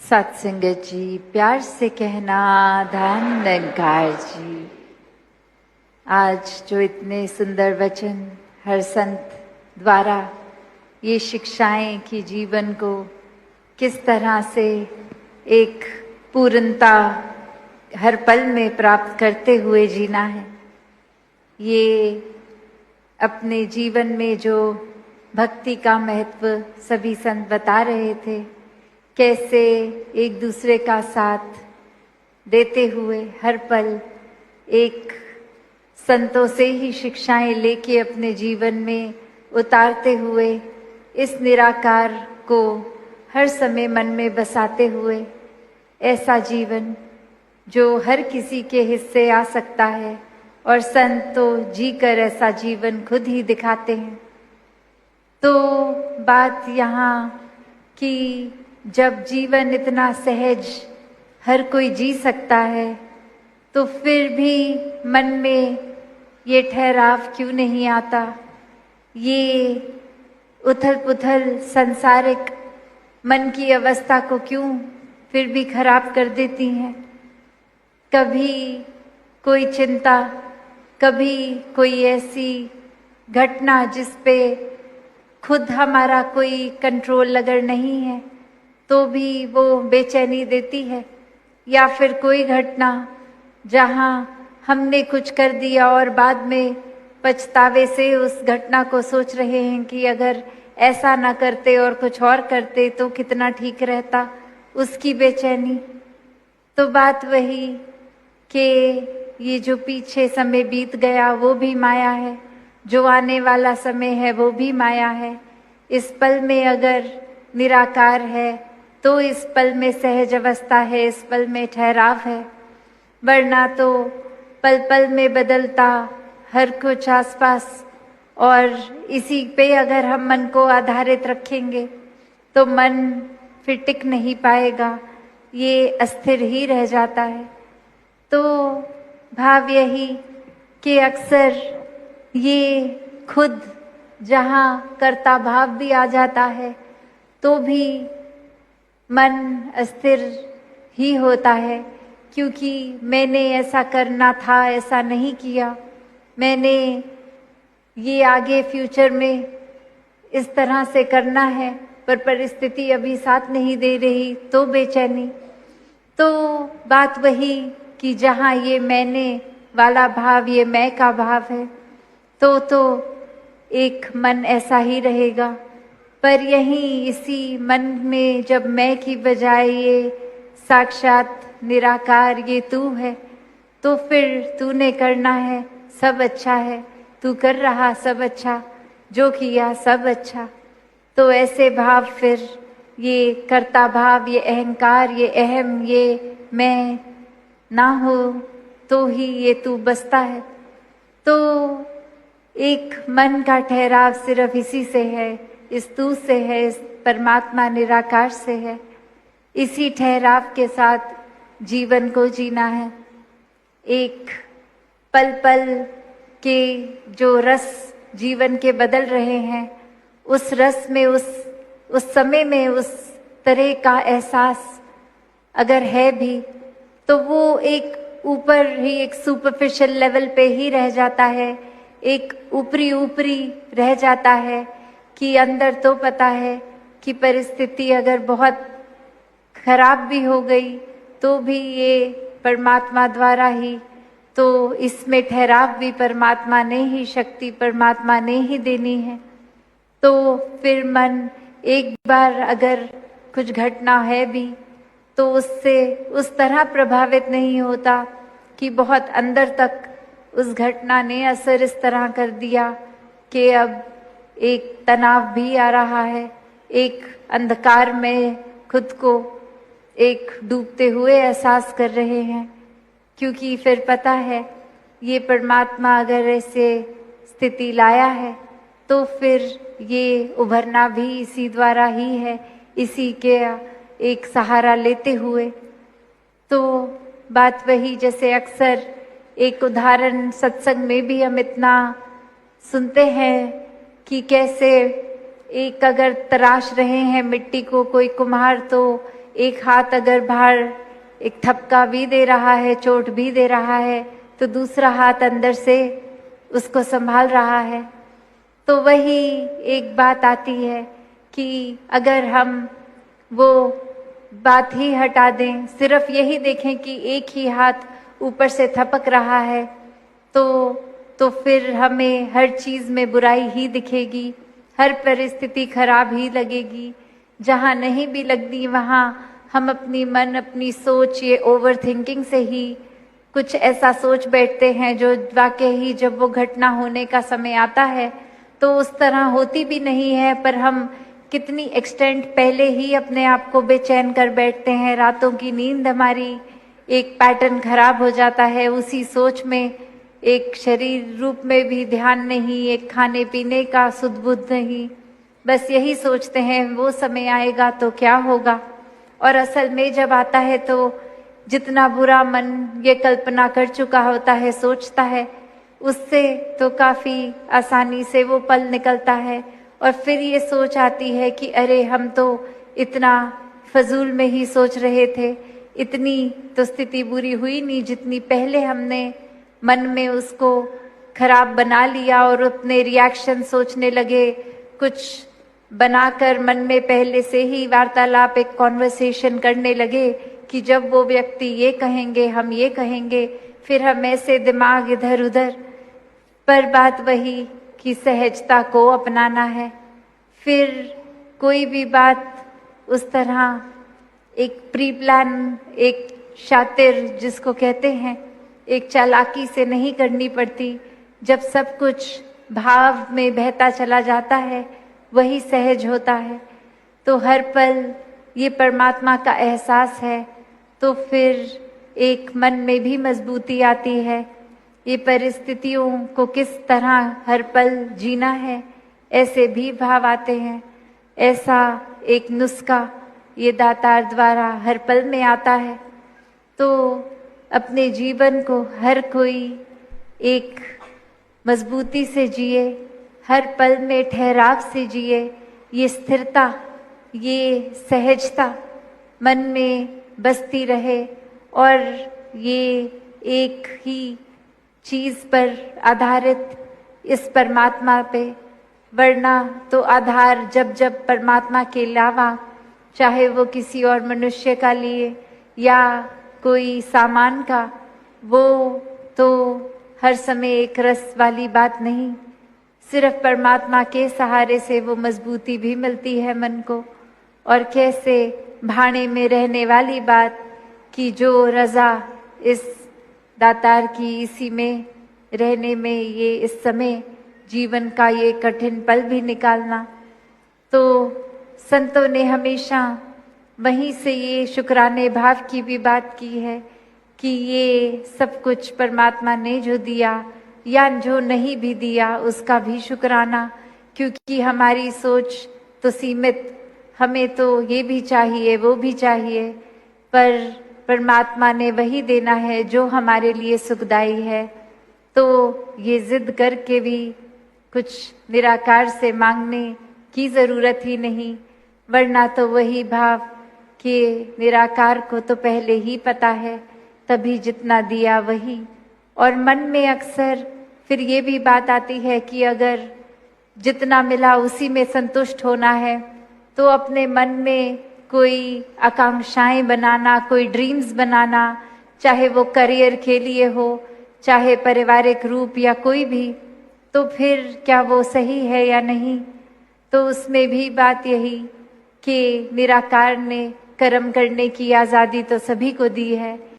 सत्संगत जी, प्यार से कहना धन निरंकार जी। आज जो इतने सुंदर वचन हर संत द्वारा ये शिक्षाएं कि जीवन को किस तरह से एक पूर्णता हर पल में प्राप्त करते हुए जीना है, ये अपने जीवन में जो भक्ति का महत्व सभी संत बता रहे थे, कैसे एक दूसरे का साथ देते हुए हर पल एक संतों से ही शिक्षाएं लेके अपने जीवन में उतारते हुए इस निराकार को हर समय मन में बसाते हुए ऐसा जीवन जो हर किसी के हिस्से आ सकता है, और संत तो जी कर ऐसा जीवन खुद ही दिखाते हैं। तो बात यहाँ कि जब जीवन इतना सहज हर कोई जी सकता है, तो फिर भी मन में ये ठहराव क्यों नहीं आता, ये उथल पुथल संसारिक मन की अवस्था को क्यों फिर भी खराब कर देती हैं। कभी कोई चिंता, कभी कोई ऐसी घटना जिस पे खुद हमारा कोई कंट्रोल अगर नहीं है तो भी वो बेचैनी देती है, या फिर कोई घटना जहाँ हमने कुछ कर दिया और बाद में पछतावे से उस घटना को सोच रहे हैं कि अगर ऐसा ना करते और कुछ और करते तो कितना ठीक रहता, उसकी बेचैनी। तो बात वही कि ये जो पीछे समय बीत गया वो भी माया है, जो आने वाला समय है वो भी माया है। इस पल में अगर निराकार है तो इस पल में सहज अवस्था है, इस पल में ठहराव है, वरना तो पल पल में बदलता हर कुछ आसपास, और इसी पे अगर हम मन को आधारित रखेंगे तो मन फिर टिक नहीं पाएगा, ये अस्थिर ही रह जाता है। तो भाव यही कि अक्सर ये खुद जहाँ कर्ता भाव भी आ जाता है तो भी मन अस्थिर ही होता है, क्योंकि मैंने ऐसा करना था, ऐसा नहीं किया, मैंने ये आगे फ्यूचर में इस तरह से करना है पर परिस्थिति अभी साथ नहीं दे रही, तो बेचैनी। तो बात वही कि जहाँ ये मैंने वाला भाव, ये मैं का भाव है, तो एक मन ऐसा ही रहेगा। पर यहीं इसी मन में जब मैं की बजाय ये साक्षात निराकार ये तू है, तो फिर तूने करना है सब अच्छा है, तू कर रहा सब अच्छा, जो किया सब अच्छा। तो ऐसे भाव फिर ये कर्ता भाव, ये अहंकार, ये अहम, ये मैं ना हो तो ही ये तू बसता है। तो एक मन का ठहराव सिर्फ इसी से है, इस तू से है, इस परमात्मा निराकार से है। इसी ठहराव के साथ जीवन को जीना है। एक पल पल के जो रस जीवन के बदल रहे हैं, उस रस में, उस समय में उस तरह का एहसास अगर है भी, तो वो एक ऊपर ही, एक सुपरफिशियल लेवल पे ही रह जाता है, एक ऊपरी रह जाता है कि अंदर तो पता है कि परिस्थिति अगर बहुत खराब भी हो गई तो भी ये परमात्मा द्वारा ही, तो इसमें ठहराव भी परमात्मा ने ही, शक्ति परमात्मा ने ही देनी है। तो फिर मन एक बार अगर कुछ घटना है भी तो उससे उस तरह प्रभावित नहीं होता कि बहुत अंदर तक उस घटना ने असर इस तरह कर दिया कि अब एक तनाव भी आ रहा है, एक अंधकार में खुद को एक डूबते हुए एहसास कर रहे हैं। क्योंकि फिर पता है ये परमात्मा अगर ऐसे स्थिति लाया है तो फिर ये उभरना भी इसी द्वारा ही है, इसी के एक सहारा लेते हुए। तो बात वही, जैसे अक्सर एक उदाहरण सत्संग में भी हम इतना सुनते हैं कि कैसे एक अगर तराश रहे हैं मिट्टी को कोई कुम्हार, तो एक हाथ अगर बाहर एक थपका भी दे रहा है, चोट भी दे रहा है, तो दूसरा हाथ अंदर से उसको संभाल रहा है। तो वही एक बात आती है कि अगर हम वो बात ही हटा दें, सिर्फ यही देखें कि एक ही हाथ ऊपर से थपक रहा है, तो फिर हमें हर चीज में बुराई ही दिखेगी, हर परिस्थिति खराब ही लगेगी। जहाँ नहीं भी लगती वहाँ हम अपनी मन, अपनी सोच, ये ओवर थिंकिंग से ही कुछ ऐसा सोच बैठते हैं जो वाकई ही जब वो घटना होने का समय आता है तो उस तरह होती भी नहीं है, पर हम कितनी एक्सटेंट पहले ही अपने आप को बेचैन कर बैठते हैं। रातों की नींद हमारी एक पैटर्न खराब हो जाता है उसी सोच में, एक शरीर रूप में भी ध्यान नहीं, एक खाने पीने का सुध बुध नहीं, बस यही सोचते हैं वो समय आएगा तो क्या होगा। और असल में जब आता है तो जितना बुरा मन ये कल्पना कर चुका होता है, सोचता है, उससे तो काफी आसानी से वो पल निकलता है। और फिर ये सोच आती है कि अरे हम तो इतना फजूल में ही सोच रहे थे, इतनी तो स्थिति बुरी हुई नहीं जितनी पहले हमने मन में उसको खराब बना लिया और अपने रिएक्शन सोचने लगे, कुछ बनाकर मन में पहले से ही वार्तालाप, एक कॉन्वर्सेशन करने लगे कि जब वो व्यक्ति ये कहेंगे हम ये कहेंगे, फिर हम ऐसे दिमाग इधर उधर। पर बात वही कि सहजता को अपनाना है। फिर कोई भी बात उस तरह एक प्री प्लान, एक शातिर जिसको कहते हैं, एक चालाकी से नहीं करनी पड़ती। जब सब कुछ भाव में बहता चला जाता है वही सहज होता है। तो हर पल ये परमात्मा का एहसास है तो फिर एक मन में भी मजबूती आती है। ये परिस्थितियों को किस तरह हर पल जीना है, ऐसे भी भाव आते हैं। ऐसा एक नुस्खा ये दातार द्वारा हर पल में आता है। तो अपने जीवन को हर कोई एक मजबूती से जिए, हर पल में ठहराव से जिए। ये स्थिरता, ये सहजता मन में बसती रहे और ये एक ही चीज पर आधारित, इस परमात्मा पे। वरना तो आधार जब जब परमात्मा के अलावा, चाहे वो किसी और मनुष्य का लिए या कोई सामान का, वो तो हर समय एक रस वाली बात नहीं। सिर्फ परमात्मा के सहारे से वो मजबूती भी मिलती है मन को। और कैसे भाने में रहने वाली बात कि जो रजा इस दातार की, इसी में रहने में, ये इस समय जीवन का ये कठिन पल भी निकालना। तो संतों ने हमेशा वहीं से ये शुक्राने भाव की भी बात की है कि ये सब कुछ परमात्मा ने जो दिया या जो नहीं भी दिया उसका भी शुक्राना, क्योंकि हमारी सोच तो सीमित, हमें तो ये भी चाहिए वो भी चाहिए, पर परमात्मा ने वही देना है जो हमारे लिए सुखदाई है। तो ये जिद करके भी कुछ निराकार से मांगने की जरूरत ही नहीं, वरना तो वही भाव कि निराकार को तो पहले ही पता है, तभी जितना दिया वही। और मन में अक्सर फिर ये भी बात आती है कि अगर जितना मिला उसी में संतुष्ट होना है, तो अपने मन में कोई आकांक्षाएं बनाना, कोई ड्रीम्स बनाना, चाहे वो करियर के लिए हो, चाहे पारिवारिक रूप या कोई भी, तो फिर क्या वो सही है या नहीं। तो उसमें भी बात यही कि निराकार ने कर्म करने की आजादी तो सभी को दी है,